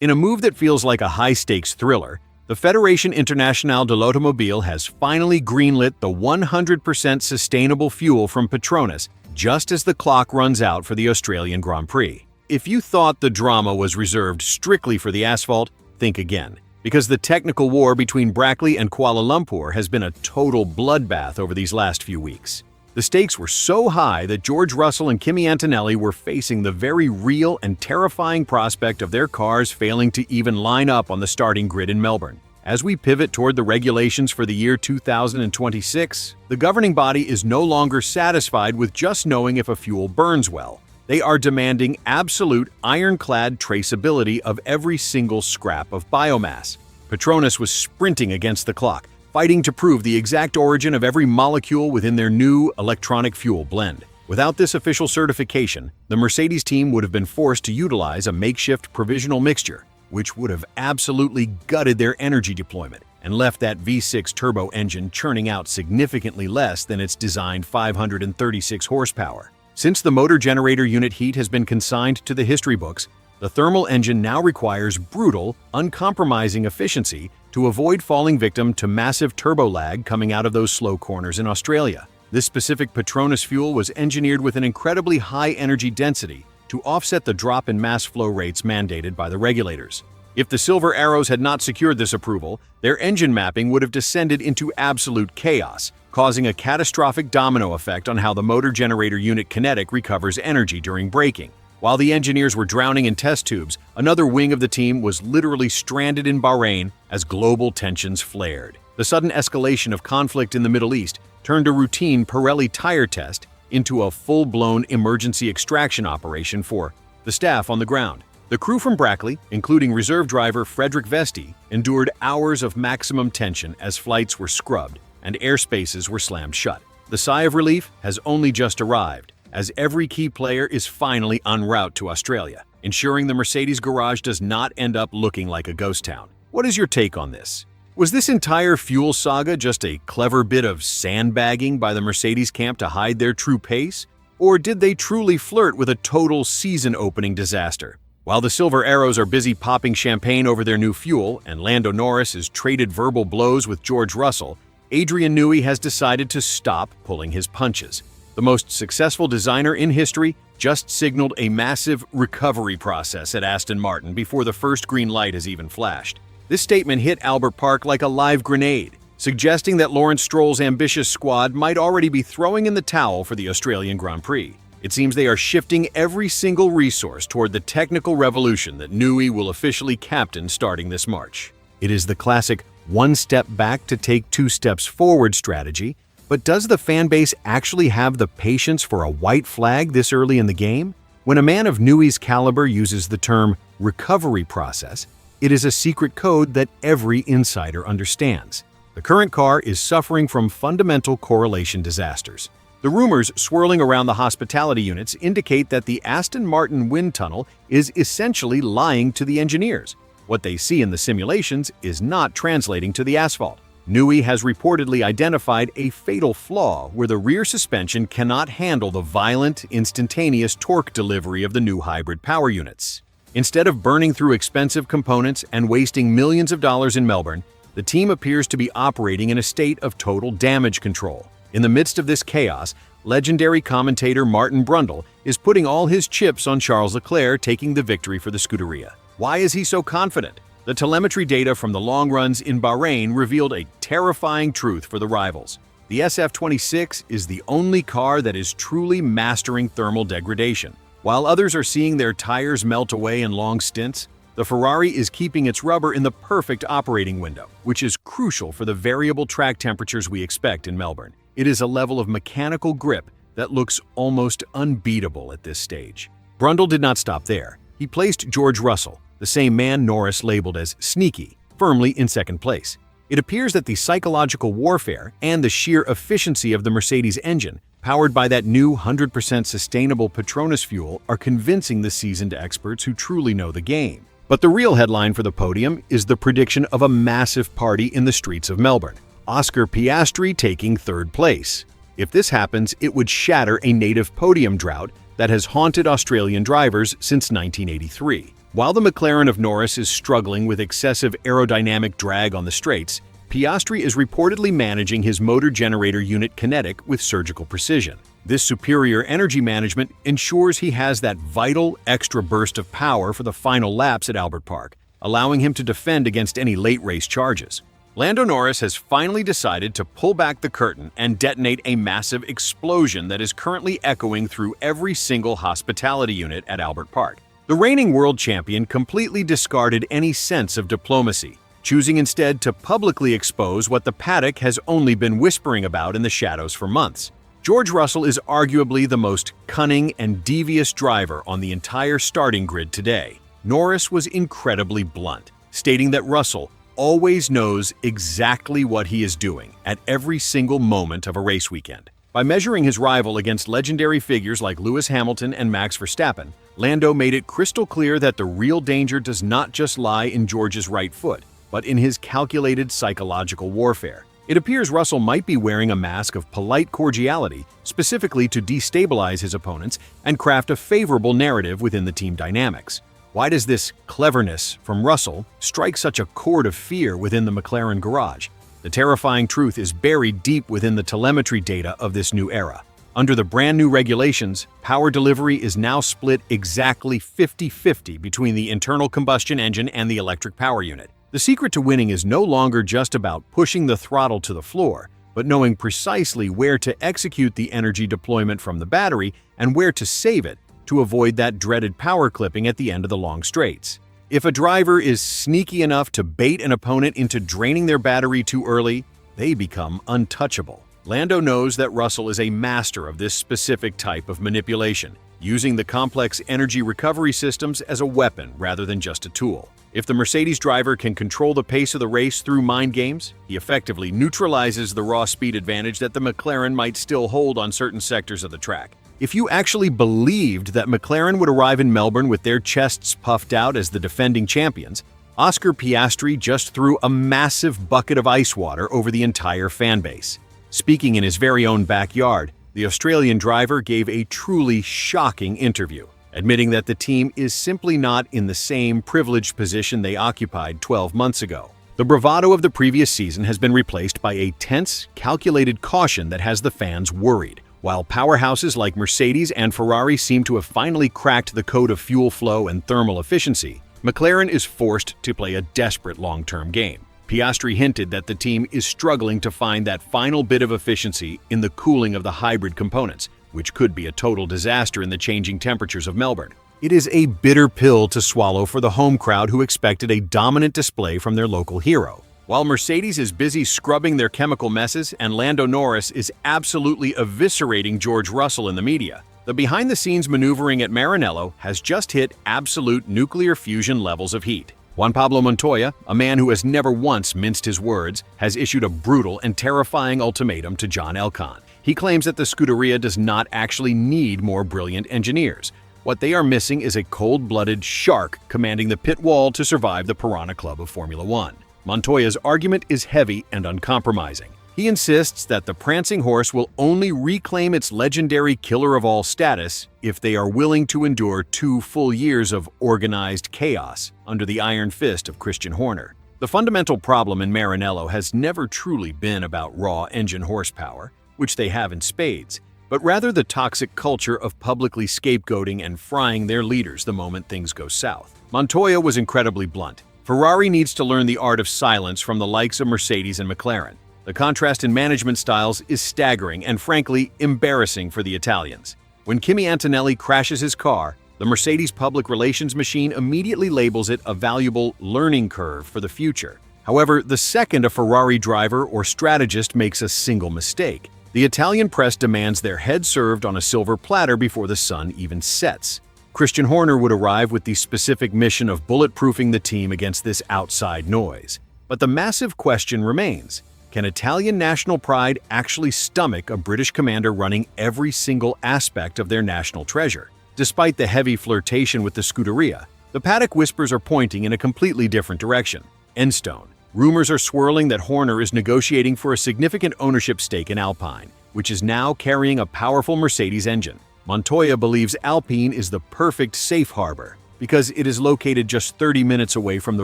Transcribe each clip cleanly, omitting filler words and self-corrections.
In a move that feels like a high-stakes thriller, the Fédération Internationale de l'Automobile has finally greenlit the 100% sustainable fuel from Petronas just as the clock runs out for the Australian Grand Prix. If you thought the drama was reserved strictly for the asphalt, think again, because the technical war between Brackley and Kuala Lumpur has been a total bloodbath over these last few weeks. The stakes were so high that George Russell and Kimi Antonelli were facing the very real and terrifying prospect of their cars failing to even line up on the starting grid in Melbourne. As we pivot toward the regulations for the year 2026, the governing body is no longer satisfied with just knowing if a fuel burns well. They are demanding absolute ironclad traceability of every single scrap of biomass. Petronas was sprinting against the clock, fighting to prove the exact origin of every molecule within their new electronic fuel blend. Without this official certification, the Mercedes team would have been forced to utilize a makeshift provisional mixture, which would have absolutely gutted their energy deployment and left that V6 turbo engine churning out significantly less than its designed 536 horsepower. Since the motor generator unit heat has been consigned to the history books, the thermal engine now requires brutal, uncompromising efficiency to avoid falling victim to massive turbo lag coming out of those slow corners in Australia. This specific Petronas fuel was engineered with an incredibly high energy density to offset the drop in mass flow rates mandated by the regulators. If the Silver Arrows had not secured this approval, their engine mapping would have descended into absolute chaos, causing a catastrophic domino effect on how the motor generator unit kinetic recovers energy during braking. While the engineers were drowning in test tubes, another wing of the team was literally stranded in Bahrain as global tensions flared. The sudden escalation of conflict in the Middle East turned a routine Pirelli tire test into a full-blown emergency extraction operation for the staff on the ground. The crew from Brackley, including reserve driver Frederick Vesti, endured hours of maximum tension as flights were scrubbed and airspaces were slammed shut. The sigh of relief has only just arrived, as every key player is finally en route to Australia, ensuring the Mercedes garage does not end up looking like a ghost town. What is your take on this? Was this entire fuel saga just a clever bit of sandbagging by the Mercedes camp to hide their true pace? Or did they truly flirt with a total season-opening disaster? While the Silver Arrows are busy popping champagne over their new fuel and Lando Norris is traded verbal blows with George Russell, Adrian Newey has decided to stop pulling his punches. The most successful designer in history just signaled a massive recovery process at Aston Martin before the first green light has even flashed. This statement hit Albert Park like a live grenade, suggesting that Lawrence Stroll's ambitious squad might already be throwing in the towel for the Australian Grand Prix. It seems they are shifting every single resource toward the technical revolution that Newey will officially captain starting this March. It is the classic one step back to take two steps forward strategy, but does the fan base actually have the patience for a white flag this early in the game? When a man of Newey's caliber uses the term recovery process, it is a secret code that every insider understands. The current car is suffering from fundamental correlation disasters. The rumors swirling around the hospitality units indicate that the Aston Martin wind tunnel is essentially lying to the engineers. What they see in the simulations is not translating to the asphalt. Newey has reportedly identified a fatal flaw where the rear suspension cannot handle the violent, instantaneous torque delivery of the new hybrid power units. Instead of burning through expensive components and wasting millions of dollars in Melbourne, the team appears to be operating in a state of total damage control. In the midst of this chaos, legendary commentator Martin Brundle is putting all his chips on Charles Leclerc taking the victory for the Scuderia. Why is he so confident? The telemetry data from the long runs in Bahrain revealed a terrifying truth for the rivals. The SF26 is the only car that is truly mastering thermal degradation. While others are seeing their tires melt away in long stints, the Ferrari is keeping its rubber in the perfect operating window, which is crucial for the variable track temperatures we expect in Melbourne. It is a level of mechanical grip that looks almost unbeatable at this stage. Brundle did not stop there. He placed George Russell, the same man Norris labeled as sneaky, firmly in second place. It appears that the psychological warfare and the sheer efficiency of the Mercedes engine, powered by that new 100% sustainable Petronas fuel, are convincing the seasoned experts who truly know the game. But the real headline for the podium is the prediction of a massive party in the streets of Melbourne. Oscar Piastri taking third place. If this happens, it would shatter a native podium drought that has haunted Australian drivers since 1983. While the McLaren of Norris is struggling with excessive aerodynamic drag on the straights, Piastri is reportedly managing his motor generator unit kinetic with surgical precision. This superior energy management ensures he has that vital extra burst of power for the final laps at Albert Park, allowing him to defend against any late race charges. Lando Norris has finally decided to pull back the curtain and detonate a massive explosion that is currently echoing through every single hospitality unit at Albert Park. The reigning world champion completely discarded any sense of diplomacy, choosing instead to publicly expose what the paddock has only been whispering about in the shadows for months. George Russell is arguably the most cunning and devious driver on the entire starting grid today. Norris was incredibly blunt, stating that Russell always knows exactly what he is doing at every single moment of a race weekend. By measuring his rival against legendary figures like Lewis Hamilton and Max Verstappen, Lando made it crystal clear that the real danger does not just lie in George's right foot, but in his calculated psychological warfare. It appears Russell might be wearing a mask of polite cordiality, specifically to destabilize his opponents and craft a favorable narrative within the team dynamics. Why does this cleverness from Russell strike such a chord of fear within the McLaren garage? The terrifying truth is buried deep within the telemetry data of this new era. Under the brand new regulations, power delivery is now split exactly 50-50 between the internal combustion engine and the electric power unit. The secret to winning is no longer just about pushing the throttle to the floor, but knowing precisely where to execute the energy deployment from the battery and where to save it to avoid that dreaded power clipping at the end of the long straights. If a driver is sneaky enough to bait an opponent into draining their battery too early, they become untouchable. Lando knows that Russell is a master of this specific type of manipulation, using the complex energy recovery systems as a weapon rather than just a tool. If the Mercedes driver can control the pace of the race through mind games, he effectively neutralizes the raw speed advantage that the McLaren might still hold on certain sectors of the track. If you actually believed that McLaren would arrive in Melbourne with their chests puffed out as the defending champions, Oscar Piastri just threw a massive bucket of ice water over the entire fan base. Speaking in his very own backyard, the Australian driver gave a truly shocking interview, admitting that the team is simply not in the same privileged position they occupied 12 months ago. The bravado of the previous season has been replaced by a tense, calculated caution that has the fans worried. While powerhouses like Mercedes and Ferrari seem to have finally cracked the code of fuel flow and thermal efficiency, McLaren is forced to play a desperate long-term game. Piastri hinted that the team is struggling to find that final bit of efficiency in the cooling of the hybrid components, which could be a total disaster in the changing temperatures of Melbourne. It is a bitter pill to swallow for the home crowd who expected a dominant display from their local hero. While Mercedes is busy scrubbing their chemical messes and Lando Norris is absolutely eviscerating George Russell in the media, the behind-the-scenes maneuvering at Maranello has just hit absolute nuclear fusion levels of heat. Juan Pablo Montoya, a man who has never once minced his words, has issued a brutal and terrifying ultimatum to John Elkann. He claims that the Scuderia does not actually need more brilliant engineers. What they are missing is a cold-blooded shark commanding the pit wall to survive the Piranha Club of Formula One. Montoya's argument is heavy and uncompromising. He insists that the prancing horse will only reclaim its legendary killer-of-all status if they are willing to endure 2 full years of organized chaos under the iron fist of Christian Horner. The fundamental problem in Maranello has never truly been about raw engine horsepower, which they have in spades, but rather the toxic culture of publicly scapegoating and frying their leaders the moment things go south. Montoya was incredibly blunt. Ferrari needs to learn the art of silence from the likes of Mercedes and McLaren. The contrast in management styles is staggering and frankly embarrassing for the Italians. When Kimi Antonelli crashes his car, the Mercedes public relations machine immediately labels it a valuable learning curve for the future. However, the second a Ferrari driver or strategist makes a single mistake, the Italian press demands their head served on a silver platter before the sun even sets. Christian Horner would arrive with the specific mission of bulletproofing the team against this outside noise. But the massive question remains: can Italian national pride actually stomach a British commander running every single aspect of their national treasure? Despite the heavy flirtation with the Scuderia, the paddock whispers are pointing in a completely different direction. Enstone. Rumors are swirling that Horner is negotiating for a significant ownership stake in Alpine, which is now carrying a powerful Mercedes engine. Montoya believes Alpine is the perfect safe harbor. because it is located just 30 minutes away from the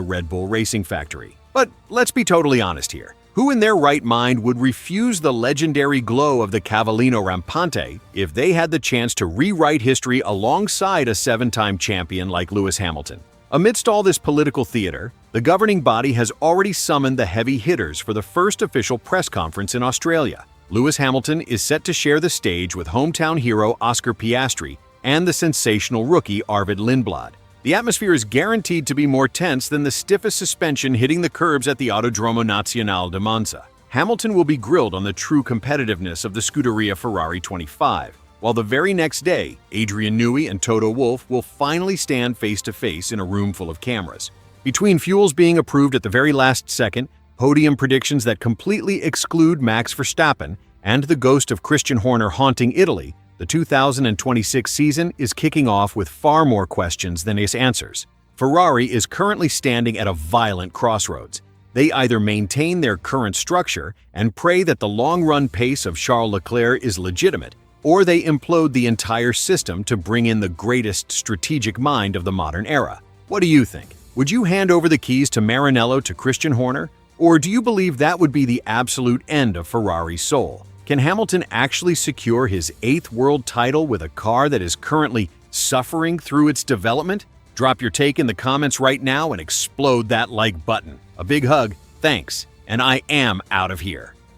Red Bull racing factory. But let's be totally honest here. Who in their right mind would refuse the legendary glow of the Cavallino Rampante if they had the chance to rewrite history alongside a 7-time champion like Lewis Hamilton? Amidst all this political theater, the governing body has already summoned the heavy hitters for the first official press conference in Australia. Lewis Hamilton is set to share the stage with hometown hero Oscar Piastri and the sensational rookie Arvid Lindblad. The atmosphere is guaranteed to be more tense than the stiffest suspension hitting the curbs at the Autodromo Nazionale di Monza. Hamilton will be grilled on the true competitiveness of the Scuderia Ferrari 25, while the very next day, Adrian Newey and Toto Wolff will finally stand face-to-face in a room full of cameras. Between fuels being approved at the very last second, podium predictions that completely exclude Max Verstappen, and the ghost of Christian Horner haunting Italy, the 2026 season is kicking off with far more questions than its answers. Ferrari is currently standing at a violent crossroads. They either maintain their current structure and pray that the long-run pace of Charles Leclerc is legitimate, or they implode the entire system to bring in the greatest strategic mind of the modern era. What do you think? Would you hand over the keys to Maranello to Christian Horner? Or do you believe that would be the absolute end of Ferrari's soul? Can Hamilton actually secure his 8th world title with a car that is currently suffering through its development? Drop your take in the comments right now and explode that like button. A big hug, thanks, and I am out of here.